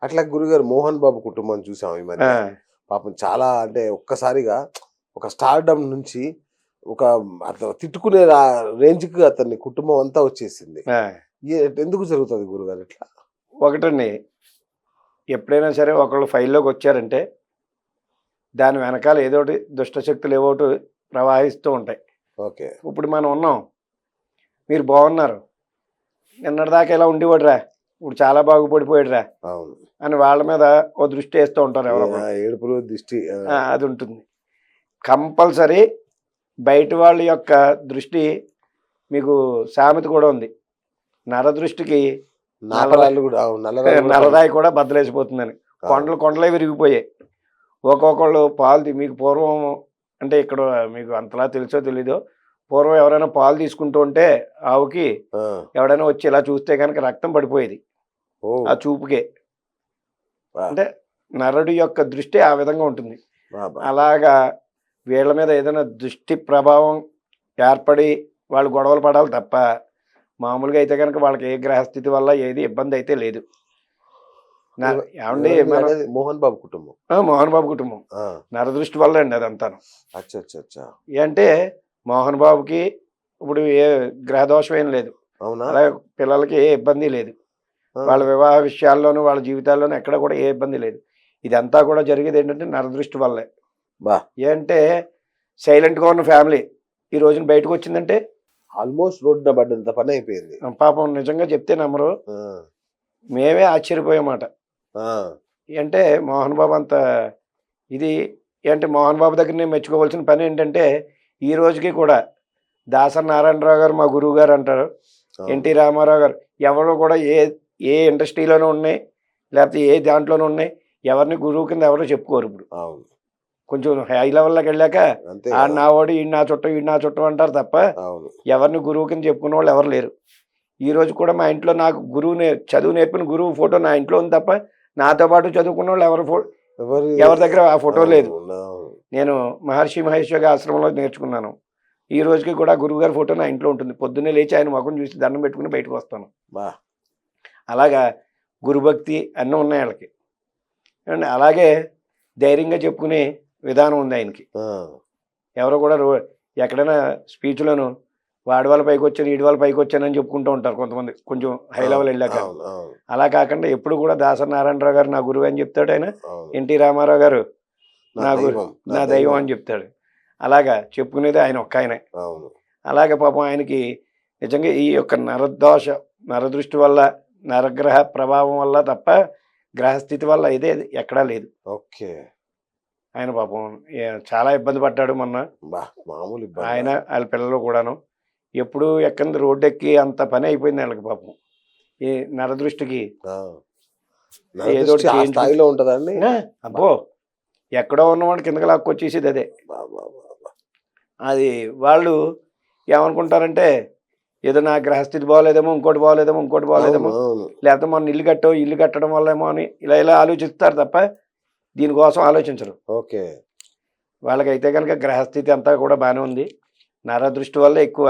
అట్లా గురుగారు మోహన్ బాబు కుటుంబం చూసాం ఈ మధ్య. పాపం చాలా అంటే ఒక్కసారిగా ఒక స్టార్డమ్ నుంచి ఒక అట్లా తిట్టుకునే రేంజ్‌కి అతని కుటుంబం అంతా వచ్చేసింది. ఎందుకు జరుగుతది గురుగారు ఇట్లా? ఒకటండి, ఎప్పుడైనా సరే ఒకళ్ళు ఫైల్‌లోకి వచ్చారంటే దాని వెనకాల ఏదోటి దుష్టశక్తులు ఏవోటి ప్రవహిస్తూ ఉంటాయి. ఓకే. ఇప్పుడు మనం ఉన్నాం. మీరు బాగున్నారు. నిన్నటిదాకా ఇలా ఉండేవాడురా, ఇప్పుడు చాలా బాగుపడిపోయాడురా అవును. అని వాళ్ళ మీద ఓ దృష్టి వేస్తూ ఉంటారు ఎవరో ఒకరు. ఏడుపులు దిష్టి. అది ఉంటుంది. కంపల్సరీ బయట వాళ్ళ యొక్క దృష్టి, మీకు సామెత కూడా ఉంది, నరదృష్టికి నాపరాళ్ళు కూడా నల్లరాయి కూడా బద్దలేసిపోతుందని. కొండలే విరిగిపోయాయి. ఒక్కొక్కళ్ళు పాలు మీకు పూర్వం అంటే ఇక్కడ మీకు అంతలా తెలుసో తెలీదో, పూర్వం ఎవరైనా పాలు తీసుకుంటూ ఉంటే ఆవుకి ఎవడైనా వచ్చి ఇలా చూస్తే కనుక రక్తం పడిపోయేది ఆ చూపుకే. అంటే నరుడి యొక్క దృష్టి ఆ విధంగా ఉంటుంది. అలాగా వీళ్ళ మీద ఏదైనా దృష్టి ప్రభావం ఏర్పడి వాళ్ళు గొడవలు పడాలి తప్ప మామూలుగా అయితే కనుక వాళ్ళకి ఏ గ్రహస్థితి వల్ల ఏది ఇబ్బంది అయితే లేదు. ఏమండి మోహన్ బాబు కుటుంబం, మోహన్ బాబు కుటుంబం నరదృష్టి వల్ల అండి అదంతాను. అంటే మోహన్ బాబుకి ఇప్పుడు ఏ గ్రహదోషం ఏం లేదు, అలాగే పిల్లలకి ఏ ఇబ్బంది లేదు, వాళ్ళ వివాహ విషయాల్లోనూ వాళ్ళ జీవితాల్లోనూ ఎక్కడ కూడా ఏ ఇబ్బంది లేదు. ఇదంతా కూడా జరిగేది ఏంటంటే నరదృష్టి వల్లే. ఏంటంటే సైలెంట్గా ఉన్న ఫ్యామిలీ ఈ రోజున బయటకు వచ్చిందంటే ఆల్మోస్ట్ రోడ్డు పడ్డంత పని అయిపోయింది. పాపం నిజంగా చెప్తే నమ్మరు, మేమే ఆశ్చర్యపోయామాట. అంటే మోహన్ బాబు అంత ఇది అంటే మోహన్ బాబు దగ్గర నేను మెచ్చుకోవాల్సిన పని ఏంటంటే ఈ రోజుకి కూడా దాసరి నారాయణరావు గారు మా గురువు గారు అంటారు, ఎన్టీ రామారావు గారు ఎవరు కూడా ఏ ఇండస్ట్రీలోనూ ఉన్నాయి లేకపోతే ఏ దాంట్లోనూ ఉన్నాయి ఎవరిని గురువు కింద ఎవరో చెప్పుకోరు. ఇప్పుడు కొంచెం హై లెవెల్లోకి వెళ్ళాక నా వాడు ఈ నా చుట్టం అంటారు తప్ప ఎవరిని గురువు కింద చెప్పుకునే వాళ్ళు ఎవరు లేరు. ఈ రోజు కూడా మా ఇంట్లో నాకు చదువు నేర్పిన గురువు ఫోటో నా ఇంట్లో ఉంది తప్ప నాతో పాటు చదువుకున్న వాళ్ళు ఎవరి దగ్గర ఆ ఫోటో లేదు. నేను మహర్షి మహేష్ యోగి ఆశ్రమంలో నేర్చుకున్నాను. ఈ రోజుకి కూడా గురువు గారి ఫోటో నా ఇంట్లో ఉంటుంది. పొద్దున్నే లేచి ఆయన ముఖం చూసి దండం పెట్టుకుని బయటకు వస్తాను. అలాగా గురుభక్తి అన్నీ ఉన్నాయి వాళ్ళకి. అండ్ అలాగే ధైర్యంగా చెప్పుకునే విధానం ఉంది ఆయనకి. ఎవరో కూడా ఎక్కడైనా స్పీచ్లోను వాడి వాళ్ళ పైకి వచ్చాను ఈడి వాళ్ళ పైకి వచ్చానని చెప్పుకుంటూ ఉంటారు కొంతమంది కొంచెం హై లెవెల్ వెళ్ళాక. అలా కాకుండా ఎప్పుడు కూడా దాసరి నారాయణరావు గారు నా గురువు అని చెప్తాడు ఆయన. ఎన్టీ రామారావు గారు నా దైవం అని చెప్తాడు. అలాగా చెప్పుకునేది ఆయన ఒక్క ఆయనే. అలాగే పాపం ఆయనకి నిజంగా ఈ యొక్క నరదృష్టి వల్ల నరగ్రహ ప్రభావం వల్ల తప్ప గ్రహస్థితి వల్ల ఇదే ఎక్కడా లేదు. ఓకే. ఆయన పాపం చాలా ఇబ్బంది పడ్డాడు మొన్న. ఆయన వాళ్ళ పిల్లలు కూడాను ఎప్పుడు ఎక్కంది రోడ్డు ఎక్కి అంత పని అయిపోయింది వాళ్ళకి పాపం. ఈ నరదృష్టికి ఏదో స్థాయిలో ఉంటుందండి. అబ్బో ఎక్కడో ఉన్నవాడు కిందకి లాక్కొచ్చేసేది అదే. అది వాళ్ళు ఏమనుకుంటారంటే ఏదో నా గ్రహస్థితి బాగోలేదేమో ఇంకోటి బాగోలేదేమో లేకపోతే మన ఇల్లు కట్టడం వల్లేమో అని ఇలా ఆలోచిస్తారు తప్ప దీనికోసం ఆలోచించరు. ఓకే. వాళ్ళకైతే కనుక గ్రహస్థితి అంతా కూడా బాగానే ఉంది, నరదృష్టి వల్ల ఎక్కువ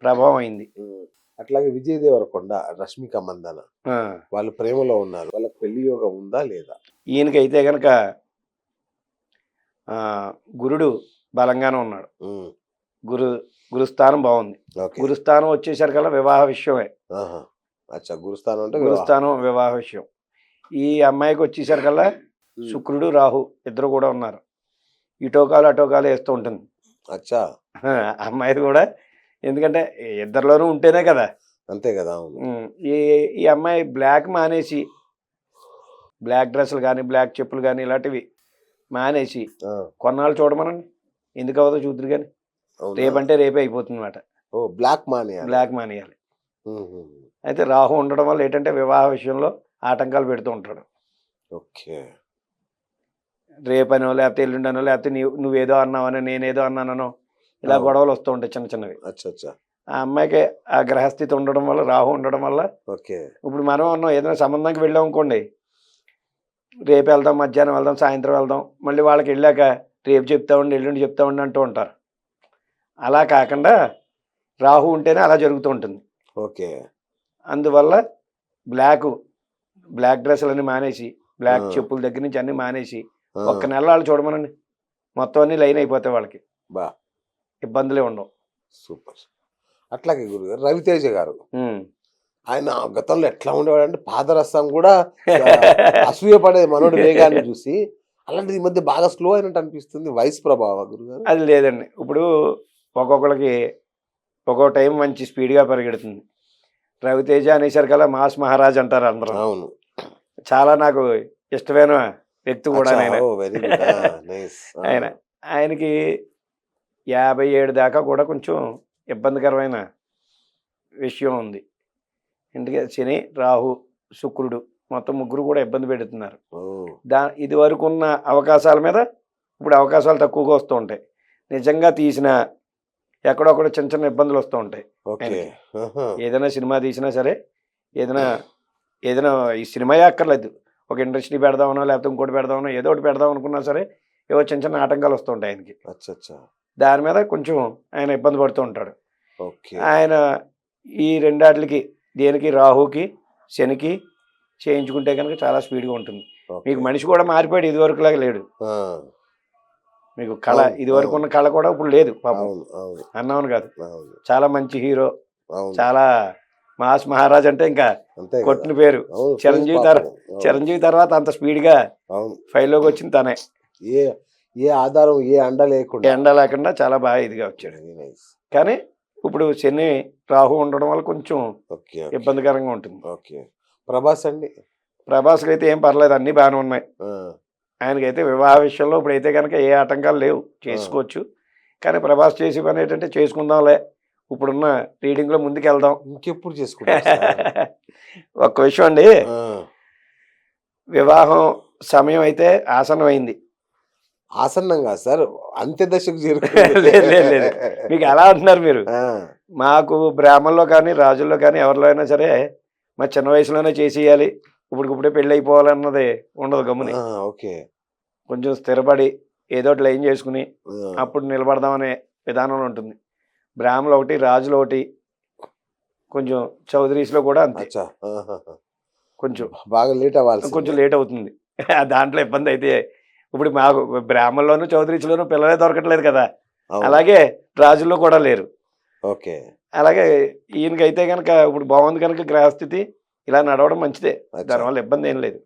ప్రభావం అయింది. అట్లాగే విజయ్ దేవరకొండ రష్మిక మందన వాళ్ళు ప్రేమలో ఉన్నారు, వాళ్ళకి పెళ్లి యోగం ఉందా లేదా? ఈయనకైతే కనుక గురుడు బలంగానే ఉన్నాడు. గురుస్థానం బాగుంది. గురుస్థానం వచ్చేసరికల్లా వివాహ విషయమే. గురుస్థానం వివాహ విషయం. ఈ అమ్మాయికి వచ్చేసరికల్లా శుక్రుడు రాహు ఇద్దరు కూడా ఉన్నారు. ఇటోకాలు అటోకాలు వేస్తూ ఉంటుంది అమ్మాయిది కూడా. ఎందుకంటే ఇద్దరిలోనూ ఉంటేనే కదా. అంతే కదా. ఈ అమ్మాయి బ్లాక్ మానేసి బ్లాక్ డ్రెస్సులు కానీ బ్లాక్ చెప్పులు కానీ ఇలాంటివి మానేసి కొన్నాళ్ళు చూడమనండి, ఎందుకు అవ్వదో చూద్దరు కానీ. రేపంటే రేపే అయిపోతుంది అన్నమాట. బ్లాక్ మానేయాలి. అయితే రాహు ఉండడం వల్ల ఏంటంటే వివాహ విషయంలో ఆటంకాలు పెడుతూ ఉంటాడు. ఓకే. రేపనో లేకపోతే ఎల్లుండనో లేకపోతే నువ్వేదో అన్నావనో నేనేదో అన్నానో ఇలా గొడవలు వస్తూ ఉంటాయి చిన్న చిన్నవి. ఆ అమ్మాయికి ఆ గ్రహస్థితి ఉండడం వల్ల రాహు ఉండడం వల్ల ఇప్పుడు మనం అన్నాం ఏదైనా సంబంధానికి వెళ్ళాం అనుకోండి, రేపు వెళ్దాం మధ్యాహ్నం వెళ్దాం సాయంత్రం వెళ్దాం మళ్ళీ వాళ్ళకి వెళ్ళాక రేపు చెప్తామండి ఎల్లుండి చెప్తామండి అంటూ ఉంటారు. అలా కాకుండా రాహు ఉంటేనే అలా జరుగుతూ ఉంటుంది. ఓకే. అందువల్ల బ్లాకు బ్లాక్ డ్రెస్సులన్నీ మానేసి, బ్లాక్ ఆ. చెప్పుల దగ్గర నుంచి అన్ని మానేసి, ఆ, ఒక్క నెల వాళ్ళు చూడమనండి, మొత్తం అన్ని లైన్ అయిపోతాయి వాళ్ళకి, బా ఇబ్బందులే ఉండవు. సూపర్. అట్లాగే గురుగారు రవితేజ గారు, ఉమ్. ఆయన గతంలో ఎట్లా ఉండేవాడు అంటే పాదరసం కూడా అసూయపడే మనోడి వేగాన్ని చూసి, అలాంటిది ఈ మధ్య బాగా స్లో అయినట్టు అనిపిస్తుంది. వయసు ప్రభావ గురుగారు. అది లేదండి. ఇప్పుడు ఒక్కొక్కరికి ఒక్కో టైం మంచి స్పీడ్గా పరిగెడుతుంది. రవితేజ అనేసరికల్లా మాస్ మహారాజ్ అంటారు అందరూ. అవును. చాలా నాకు ఇష్టమైన వ్యక్తి కూడా అచ్చా, ఆయన. ఓ వెరీ గుడ్, నైస్. ఆయనకి 57 దాకా కూడా కొంచెం ఇబ్బందికరమైన విషయం ఉంది. ఎందుకంటే శని, రాహు, శుక్రుడు మొత్తం ముగ్గురు కూడా ఇబ్బంది పెడుతున్నారు. ఇది వరకు ఉన్న అవకాశాల మీద ఇప్పుడు అవకాశాలు తక్కువగా వస్తూ ఉంటాయి. నిజంగా తీసిన ఎక్కడొక్కడ చిన్న చిన్న ఇబ్బందులు వస్తూ ఉంటాయి. ఏదైనా సినిమా తీసినా సరే, ఏదైనా ఈ సినిమా అక్కర్లేదు, ఒక ఇండస్ట్రీ పెడదామనో లేకపోతే ఇంకోటి పెడదామనో ఏదో ఒకటి పెడదాం అనుకున్నా సరే ఏవో చిన్న చిన్న ఆటంకాలు వస్తూ ఉంటాయి ఆయనకి. దాని మీద కొంచెం ఆయన ఇబ్బంది పడుతూ ఉంటాడు. ఆయన ఈ రెండాటికి దేనికి, రాహుకి శనికి చేయించుకుంటే కనుక చాలా స్పీడ్గా ఉంటుంది. మీకు మనిషి కూడా మారిపోయాడు, ఇది వరకులాగా లేడు. మీకు కళ, ఇది వరకు ఉన్న కళ కూడా ఇప్పుడు లేదు పాపం. అన్నాను కాదు, చాలా మంచి హీరో, చాలా మాస్ మహారాజ్ అంటే ఇంకా కొట్టిన పేరు. చిరంజీవి తర్వాత అంత స్పీడ్గా ఫైల్లోకి వచ్చింది తనే. ఏ ఆధారం, ఏ ఎండ లేకుండా చాలా బాగా ఇదిగా వచ్చాడు. కానీ ఇప్పుడు శని రాహు ఉండడం వల్ల కొంచెం ఇబ్బందికరంగా ఉంటుంది. ప్రభాస్కి అయితే ఏం పర్లేదు, అన్ని బాగానే ఉన్నాయి. ఆయనకైతే వివాహ విషయంలో ఇప్పుడైతే కనుక ఏ ఆటంకాలు లేవు, చేసుకోవచ్చు. కానీ ప్రభాస్ చేసే పని ఏంటంటే చేసుకుందాంలే, ఇప్పుడున్న రీడింగ్లో ముందుకు వెళ్దాం, ఇంకెప్పుడు చేసుకుంటాం. ఒక్క విషయం అండి, వివాహం సమయం అయితే ఆసన్నమైంది. ఆసన్నంగా సార్, అంత్య దశకు లేదు, మీకు ఎలా అంటున్నారు మీరు? మాకు బ్రాహ్మణుల్లో కానీ రాజుల్లో కానీ ఎవరిలో అయినా సరే మా చిన్న వయసులోనే చేసేయాలి, ఇప్పుడే పెళ్ళి అయిపోవాలన్నది ఉండదు. గమ్ముని కొంచెం స్థిరపడి ఏదో ఒకటి లైన్ చేసుకుని అప్పుడు నిలబడదామనే విధానంలో ఉంటుంది. బ్రాహ్మణులు ఒకటి, రాజులు ఒకటి, కొంచెం చౌదరీస్లో కూడా అంతే, కొంచెం బాగా లేట్ అవ్వాలి, కొంచెం లేట్ అవుతుంది. దాంట్లో ఇబ్బంది అయితే ఇప్పుడు మాకు బ్రాహ్మణుల్లోనూ చౌదరీస్లోనూ పిల్లలే దొరకట్లేదు కదా, అలాగే రాజుల్లో కూడా లేరు. అలాగే ఈయనకైతే కనుక ఇప్పుడు బాగుంది కనుక గ్రహస్థితి ఇలా నడవడం మంచిదే, దానివల్ల ఇబ్బంది ఏం లేదు.